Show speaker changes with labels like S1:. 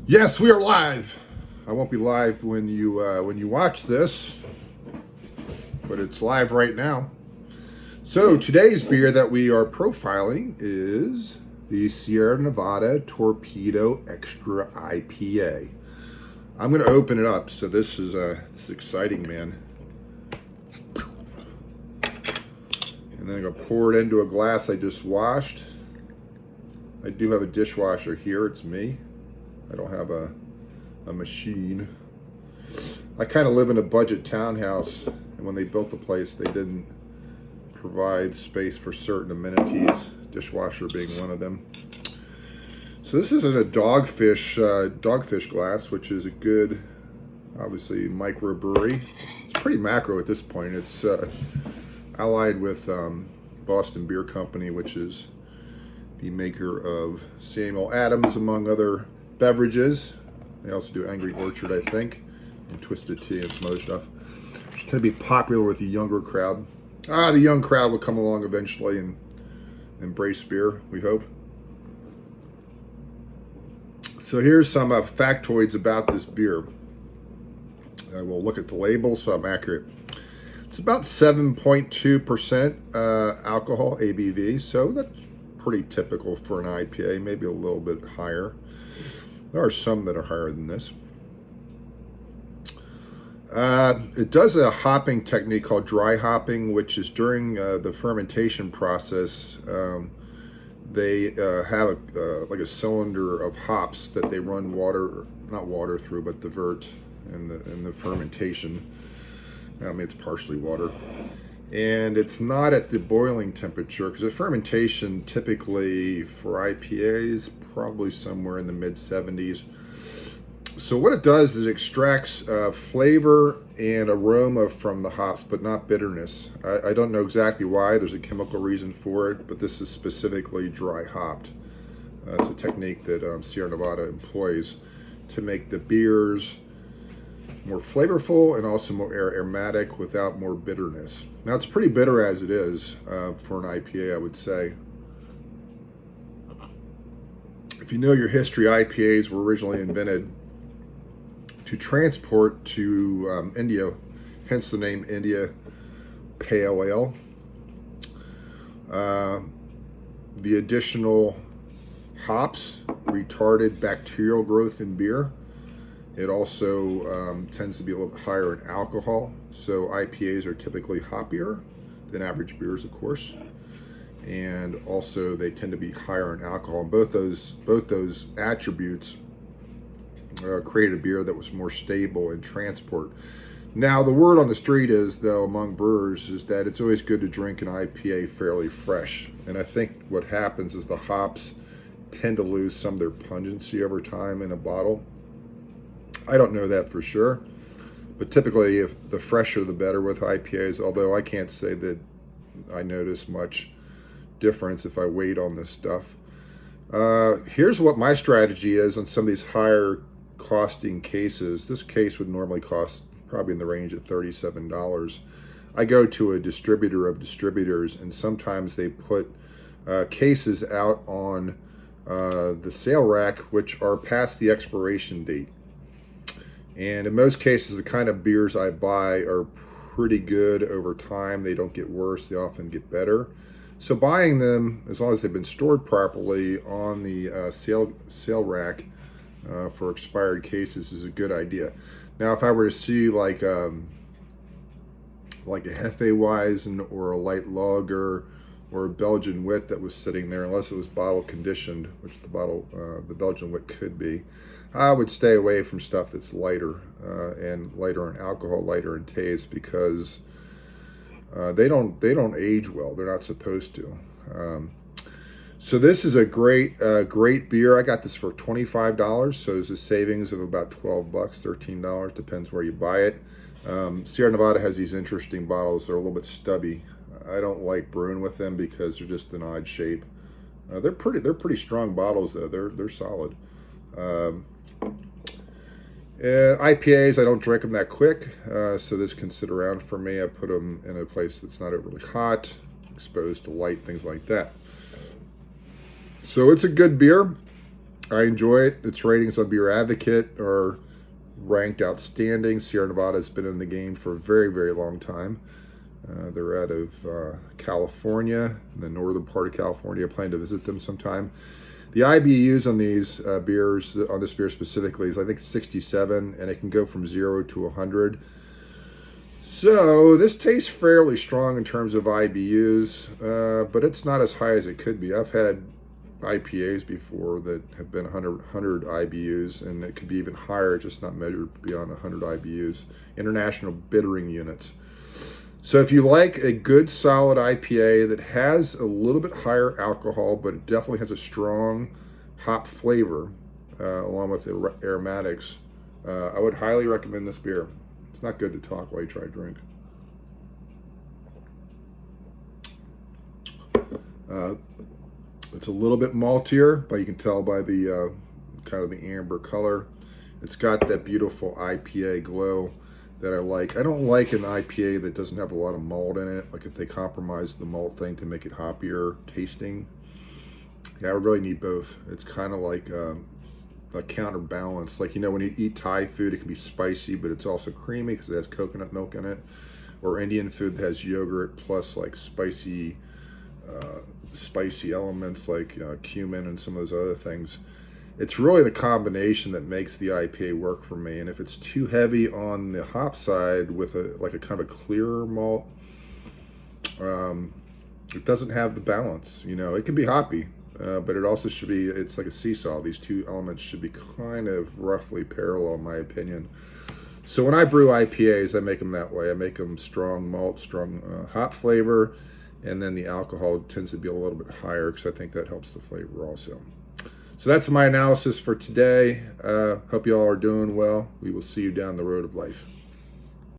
S1: Yes, we are live. I won't be live when you watch this, but it's live right now. So today's beer that we are profiling is the Sierra Nevada Torpedo Extra IPA. I'm going to open it up. So this is exciting, man. And then I'm going to pour it into a glass I just washed. I do have a dishwasher here. It's me. I don't have a machine. I kind of live in a budget townhouse, and when they built the place, they didn't provide space for certain amenities, dishwasher being one of them. So this is in a dogfish glass, which is a good, obviously, microbrewery. It's pretty macro at this point. It's allied with Boston Beer Company, which is the maker of Samuel Adams, among other beverages. They also do Angry Orchard, I think, and Twisted Tea and some other stuff, which tend to be popular with the younger crowd. The young crowd will come along eventually and embrace beer, we hope. So here's some factoids about this beer. I will look at the label so I'm accurate. It's about 7.2% alcohol ABV, so that's pretty typical for an IPA, maybe a little bit higher. There are some that are higher than this. It does a hopping technique called dry hopping, which is during the fermentation process. They have like a cylinder of hops that they run not water through, but divert in the fermentation. I mean, it's partially water. And it's not at the boiling temperature, because the fermentation typically for IPAs probably somewhere in the mid 70s. So what it does is it extracts flavor and aroma from the hops, but not bitterness. I don't know exactly why. There's a chemical reason for it, but this is specifically dry hopped. It's a technique that Sierra Nevada employs to make the beers more flavorful and also more aromatic without more bitterness. Now, it's pretty bitter as it is for an IPA, I would say. If you know your history, IPAs were originally invented to transport to India, hence the name India Pale Ale. The additional hops retarded bacterial growth in beer. It also tends to be a little bit higher in alcohol, so IPAs are typically hoppier than average beers, of course, and also they tend to be higher in alcohol. And both those attributes create a beer that was more stable in transport. Now, the word on the street is, though, among brewers, is that it's always good to drink an IPA fairly fresh. And I think what happens is the hops tend to lose some of their pungency over time in a bottle. I don't know that for sure, but typically if the fresher the better with IPAs, although I can't say that I notice much difference if I wait on this stuff. Here's what my strategy is on some of these higher costing cases. This case would normally cost probably in the range of $37. I go to a distributor of distributors, and sometimes they put cases out on the sale rack which are past the expiration date. And in most cases, the kind of beers I buy are pretty good over time. They don't get worse, they often get better. So buying them, as long as they've been stored properly on the sale rack for expired cases, is a good idea. Now, if I were to see like a Hefeweizen or a light lager or a Belgian wit that was sitting there, unless it was bottle conditioned, which the Belgian wit could be, I would stay away from stuff that's lighter and lighter in alcohol, lighter in taste, because they don't age well. They're not supposed to. So this is a great beer. I got this for $25, so it's a savings of about $12, $13, depends where you buy it. Sierra Nevada has these interesting bottles. They're a little bit stubby. I don't like brewing with them because they're just an odd shape. They're pretty strong bottles though. They're solid. IPAs, I don't drink them that quick, so this can sit around for me. I put them in a place that's not really hot, exposed to light, things like that. So it's a good beer. I enjoy it. Its ratings on Beer Advocate are ranked outstanding. Sierra Nevada has been in the game for a very, very long time. They're out of California, the northern part of California. I plan to visit them sometime. The IBUs on these beers, on this beer specifically, is I think 67, and it can go from 0 to 100. So this tastes fairly strong in terms of IBUs, but it's not as high as it could be. I've had IPAs before that have been 100 IBUs, and it could be even higher, just not measured beyond 100 IBUs, international bittering units. So if you like a good solid IPA that has a little bit higher alcohol, but it definitely has a strong hop flavor, along with the aromatics, I would highly recommend this beer. It's not good to talk while you try to drink. It's a little bit maltier, but you can tell by the kind of the amber color. It's got that beautiful IPA glow that I like. I don't like an IPA that doesn't have a lot of malt in it. Like if they compromise the malt thing to make it hoppier tasting. Yeah, I really need both. It's kind of like a counterbalance. Like, you know, when you eat Thai food, it can be spicy, but it's also creamy because it has coconut milk in it. Or Indian food that has yogurt plus like spicy elements like cumin and some of those other things. It's really the combination that makes the IPA work for me. And if it's too heavy on the hop side with a kind of a clearer malt, it doesn't have the balance. You know, it can be hoppy, but it also should be, it's like a seesaw. These two elements should be kind of roughly parallel, in my opinion. So when I brew IPAs, I make them that way. I make them strong malt, strong hop flavor, and then the alcohol tends to be a little bit higher because I think that helps the flavor also. So that's my analysis for today. Hope you all are doing well. We will see you down the road of life.